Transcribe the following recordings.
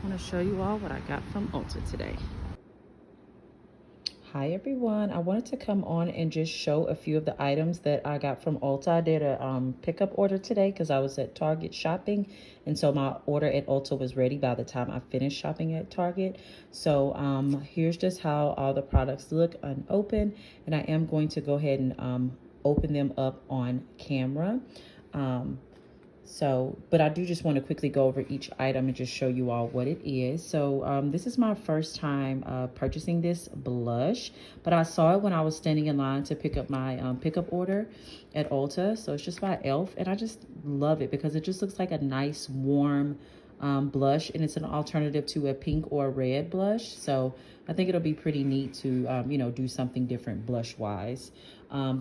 want to show you all what I got from Ulta today. Hi everyone, I wanted to come on and just show a few of the items that I got from Ulta. I did a pickup order today because I was at Target shopping, and so my order at Ulta was ready by the time I finished shopping at Target. So here's just how all the products look unopened, and I am going to go ahead and open them up on camera. But I do just want to quickly go over each item and just show you all what it is. So this is my first time purchasing this blush, but I saw it when I was standing in line to pick up my pickup order at Ulta. So it's just by e.l.f. and I just love it because it just looks like a nice warm blush, and it's an alternative to a pink or a red blush. So I think it'll be pretty neat to, do something different blush wise.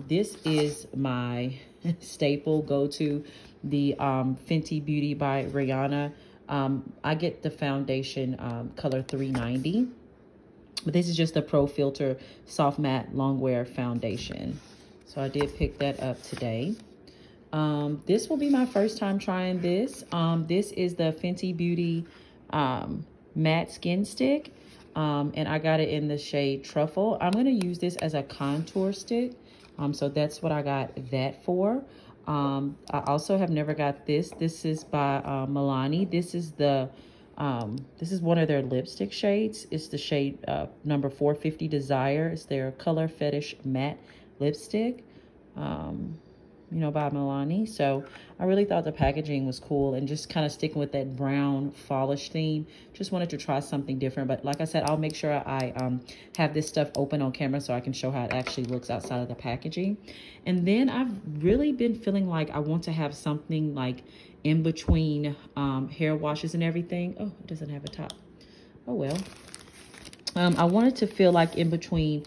This is my staple go-to, the Fenty Beauty by Rihanna. I get the foundation color 390, but this is just the Pro Filter Soft Matte Long Wear Foundation. So I did pick that up today. This will be my first time trying this. This is the Fenty Beauty Matte Skin Stick, and I got it in the shade Truffle. I'm going to use this as a contour stick, so that's what I got that for. I also have never got this. This is by Milani. This is one of their lipstick shades. It's the shade number 450 Desire. It's their Color Fetish Matte Lipstick, by Milani. So I really thought the packaging was cool, and just kind of sticking with that brown fallish theme. Just wanted to try something different. But like I said, I'll make sure I have this stuff open on camera so I can show how it actually looks outside of the packaging. And then I've really been feeling like I want to have something like in between hair washes and everything. Oh, it doesn't have a top. Oh well. I wanted to feel like in between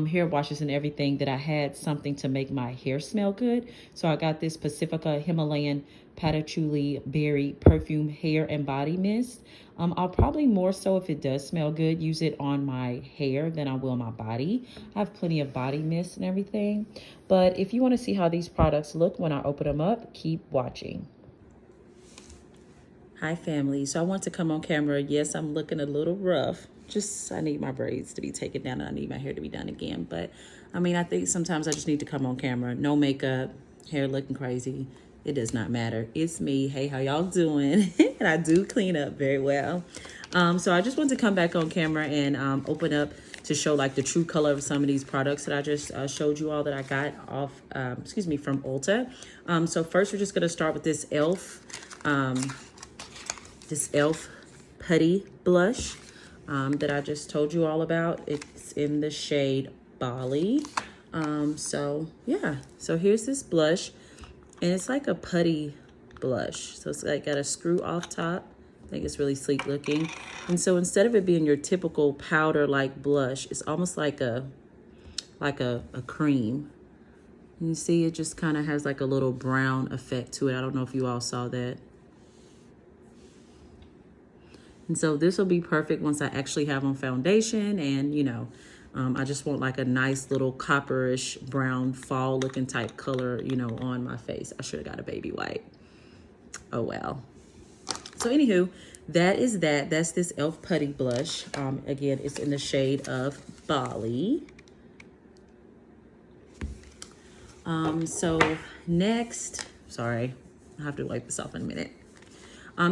hair washes and everything that I had something to make my hair smell good. So I got this Pacifica Himalayan Patchouli Berry Perfume Hair and Body Mist. I'll probably more so, if it does smell good, use it on my hair than I will my body. I have plenty of body mist and everything. But if you want to see how these products look when I open them up, keep watching. Hi family, so I want to come on camera. Yes, I'm looking a little rough. I need my braids to be taken down and I need my hair to be done again. But I mean, I think sometimes I just need to come on camera. No makeup, hair looking crazy. It does not matter. It's me. Hey, how y'all doing? And I do clean up very well. So I just want to come back on camera and open up to show like the true color of some of these products that I just showed you all that I got off, from Ulta. So first we're just gonna start with this e.l.f. Putty Blush that I just told you all about. It's in the shade Bali. So here's this blush, and it's like a putty blush. So it's like got a screw off top. I think it's really sleek looking. And so instead of it being your typical powder like blush, it's almost like a cream. And you see it just kind of has like a little brown effect to it. I don't know if you all saw that. And so this will be perfect once I actually have on foundation, and I just want like a nice little copperish brown fall looking type color, on my face. I should have got a baby white. Oh well. So anywho, that's this e.l.f. Putty Blush. Again, it's in the shade of Bali. So next, sorry, I'll have to wipe this off in a minute.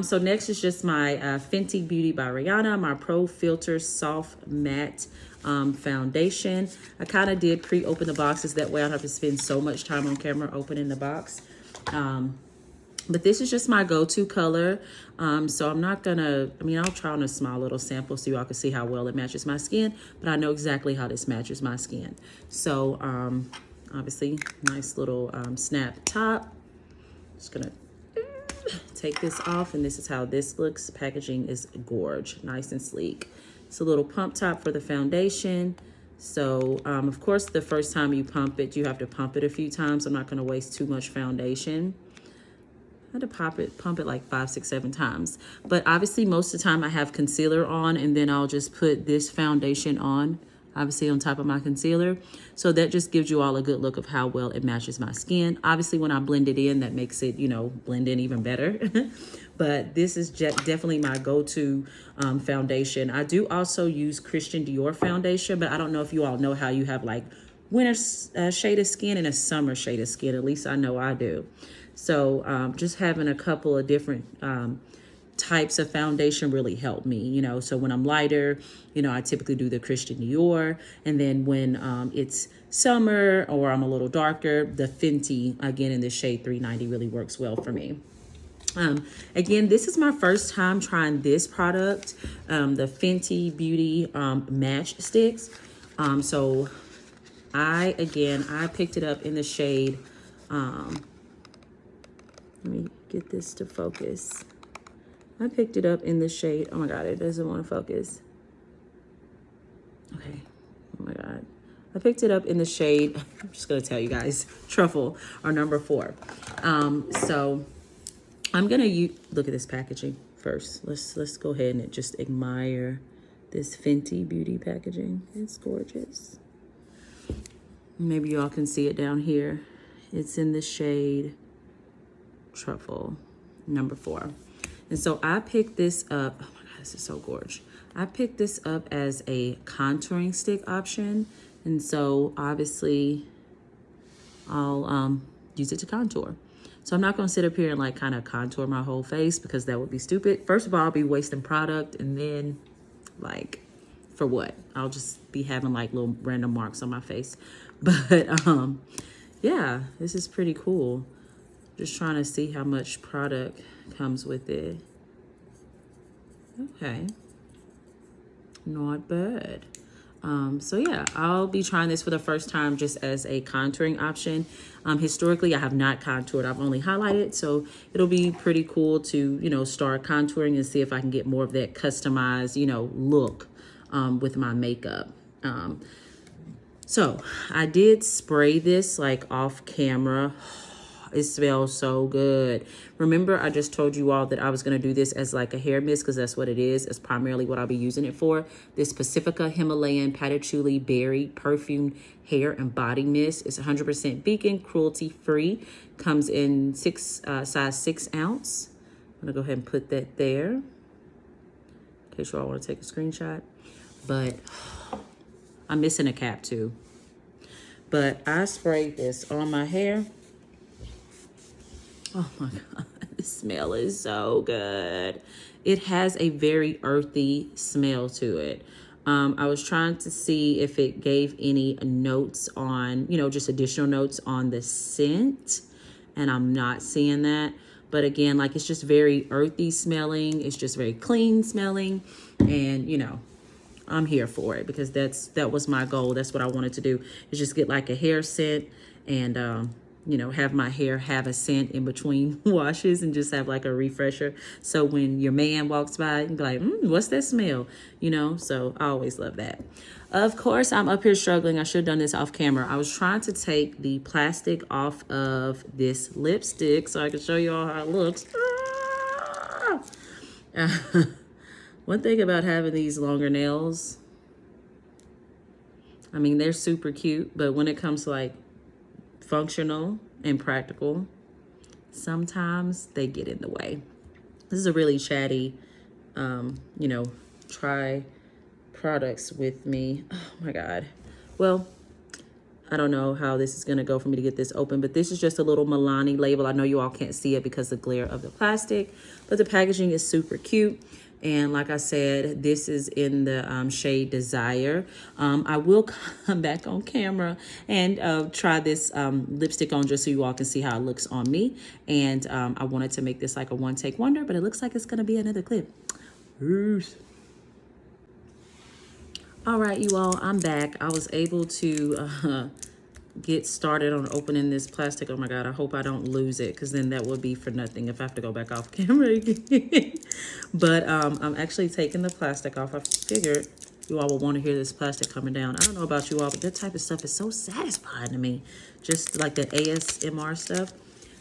So next is just my Fenty Beauty by Rihanna, my Pro Filter Soft Matte Foundation. I kind of did pre-open the boxes. That way I don't have to spend so much time on camera opening the box. But this is just my go-to color. So I'm not gonna, I'll try on a small little sample so y'all can see how well it matches my skin, but I know exactly how this matches my skin. So obviously, nice little snap top. Just gonna take this off, and this is how this looks. Packaging is gorge, nice and sleek. It's a little pump top for the foundation. So of course the first time you pump it, you have to pump it a few times. I'm not going to waste too much foundation. I had to pump it like 5, 6, 7 times. But obviously most of the time I have concealer on, and then I'll just put this foundation on. obviously on top of my concealer. So that just gives you all a good look of how well it matches my skin. Obviously, when I blend it in, that makes it, you know, blend in even better. But this is definitely my go-to foundation. I do also use Christian Dior foundation, but I don't know if you all know how you have like winter shade of skin and a summer shade of skin. At least I know I do. So just having a couple of different types of foundation really help me, you know. So when I'm lighter, you know, I typically do the Christian Dior. And then when it's summer or I'm a little darker, the Fenty, again in the shade 390, really works well for me. Again, this is my first time trying this product, the Fenty Beauty Match Sticks. So I picked it up in the shade, let me get this to focus. I picked it up in the shade, oh my God, it doesn't want to focus. Okay, oh my God. I picked it up in the shade, I'm just gonna tell you guys, Truffle, or number 4. So I'm gonna look at this packaging first. Let's go ahead and just admire this Fenty Beauty packaging. It's gorgeous. Maybe y'all can see it down here. It's in the shade Truffle, number 4. And so I picked this up, oh my God, this is so gorgeous. I picked this up as a contouring stick option. And so obviously I'll use it to contour. So I'm not gonna sit up here and like kind of contour my whole face because that would be stupid. First of all, I'll be wasting product, and then like, for what? I'll just be having like little random marks on my face. But yeah, this is pretty cool. Just trying to see how much product comes with it. Okay, not bad. So yeah, I'll be trying this for the first time just as a contouring option. Historically, I have not contoured. I've only highlighted, so it'll be pretty cool to, you know, start contouring and see if I can get more of that customized, you know, look with my makeup. So I did spray this like off camera. It smells so good. Remember, I just told you all that I was going to do this as like a hair mist because that's what it is. It's primarily what I'll be using it for. This Pacifica Himalayan Patchouli Berry Perfumed Hair and Body Mist. It's 100% vegan, cruelty-free. Comes in size 6 ounce. I'm going to go ahead and put that there in case you all want to take a screenshot. But I'm missing a cap too. But I sprayed this on my hair. Oh my God, the smell is so good. It has a very earthy smell to it. I was trying to see if it gave any notes on, you know, just additional notes on the scent, and I'm not seeing that. But again, like, it's just very earthy smelling. It's just very clean smelling, and you know, I'm here for it because that was my goal. That's what I wanted to do, is just get like a hair scent and you know, have my hair have a scent in between washes and just have like a refresher. So when your man walks by, you can be like, what's that smell? You know, so I always love that. Of course, I'm up here struggling. I should have done this off camera. I was trying to take the plastic off of this lipstick so I can show you all how it looks. One thing about having these longer nails, I mean, they're super cute, but when it comes to like functional and practical, sometimes they get in the way. This is a really chatty, you know, try products with me. Oh my God. Well, I don't know how this is going to go for me to get this open, but this is just a little Milani label. I know you all can't see it because of the glare of the plastic, but the packaging is super cute. And like I said, this is in the shade Desire. I will come back on camera and try this lipstick on just so you all can see how it looks on me. And I wanted to make this like a one-take wonder, but it looks like it's going to be another clip. Peace. All right, you all, I'm back. I was able to get started on opening this plastic. Oh my God, I hope I don't lose it, because then that would be for nothing if I have to go back off camera again. But I'm actually taking the plastic off. I figured you all will want to hear this plastic coming down. I don't know about you all, but that type of stuff is so satisfying to me. Just like the ASMR stuff.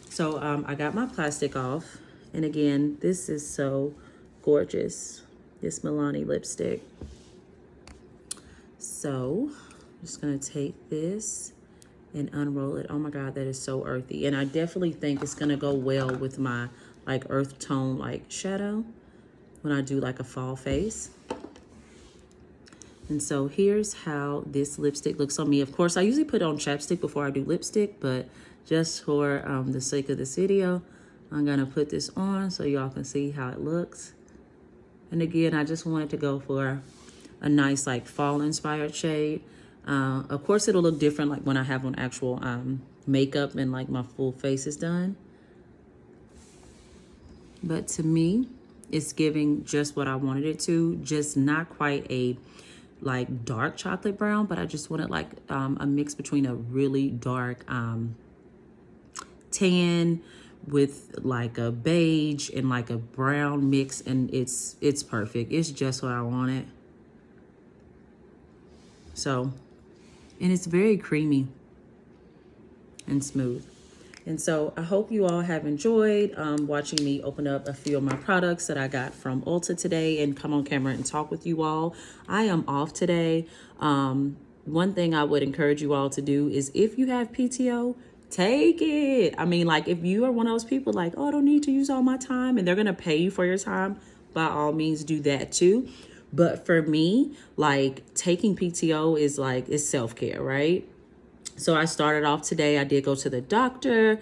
So I got my plastic off. And again, this is so gorgeous. This Milani lipstick. So I'm just gonna take this and unroll it. Oh my God, that is so earthy. And I definitely think it's gonna go well with my like earth tone like shadow when I do like a fall face. And so here's how this lipstick looks on me. Of course, I usually put on chapstick before I do lipstick, but just for the sake of this video, I'm gonna put this on so y'all can see how it looks. And again, I just wanted to go for a nice like fall inspired shade. Of course, it'll look different like when I have on actual makeup and like my full face is done. But to me, it's giving just what I wanted it to, just not quite a like dark chocolate brown, but I just wanted like a mix between a really dark tan with like a beige and like a brown mix, and it's perfect. It's just what I wanted. So, and it's very creamy and smooth. And so I hope you all have enjoyed watching me open up a few of my products that I got from Ulta today and come on camera and talk with you all. I am off today. One thing I would encourage you all to do is if you have PTO, take it. I mean, like if you are one of those people like, oh, I don't need to use all my time and they're going to pay you for your time, by all means do that too. But for me, like taking PTO is like, it's self-care, right? So I started off today. I did go to the doctor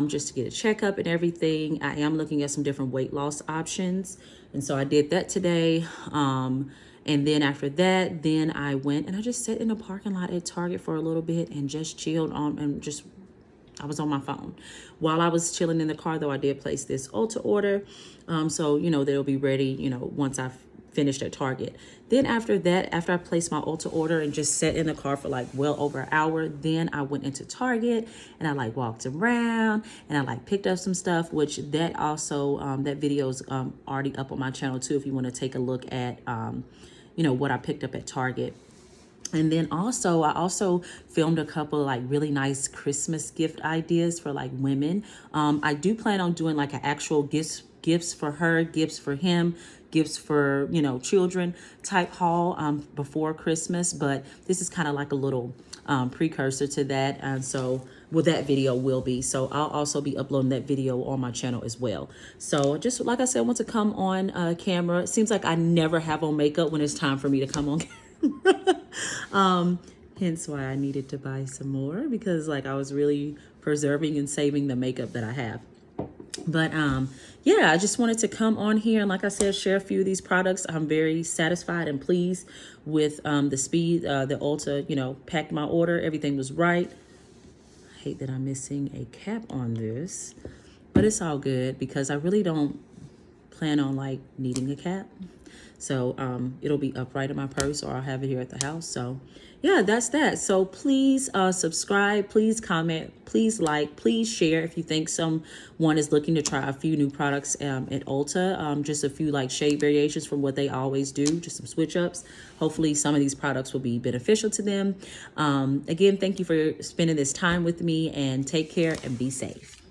just to get a checkup and everything. I am looking at some different weight loss options. And so I did that today. And then after that, then I went and I just sat in the parking lot at Target for a little bit and just chilled on and just, I was on my phone. While I was chilling in the car though, I did place this Ulta order. So, you know, they'll be ready, you know, once I've finished at Target. Then after that, after I placed my Ulta order and just sat in the car for like well over an hour, then I went into Target and I like walked around and I like picked up some stuff, which that also, that video is already up on my channel too, if you want to take a look at, you know, what I picked up at Target. And then also, I also filmed a couple like really nice Christmas gift ideas for like women. I do plan on doing like an actual gifts for her, gifts for him, gifts for, you know, children type haul before Christmas. But this is kind of like a little precursor to that. And so, well, that video will be. So I'll also be uploading that video on my channel as well. So just like I said, I want to come on camera. It seems like I never have on makeup when it's time for me to come on camera. Hence why I needed to buy some more, because like I was really preserving and saving the makeup that I have. But yeah, I just wanted to come on here and like I said, share a few of these products. I'm very satisfied and pleased with the speed the Ulta, you know, packed my order. Everything was right. I hate that I'm missing a cap on this, but it's all good because I really don't plan on like needing a cap. So it'll be upright in my purse or I'll have it here at the house. So yeah, that's that. So please subscribe, please comment, please like, please share if you think someone is looking to try a few new products at Ulta. Just a few like shade variations from what they always do, just some switch ups. Hopefully some of these products will be beneficial to them. Again, thank you for spending this time with me and take care and be safe.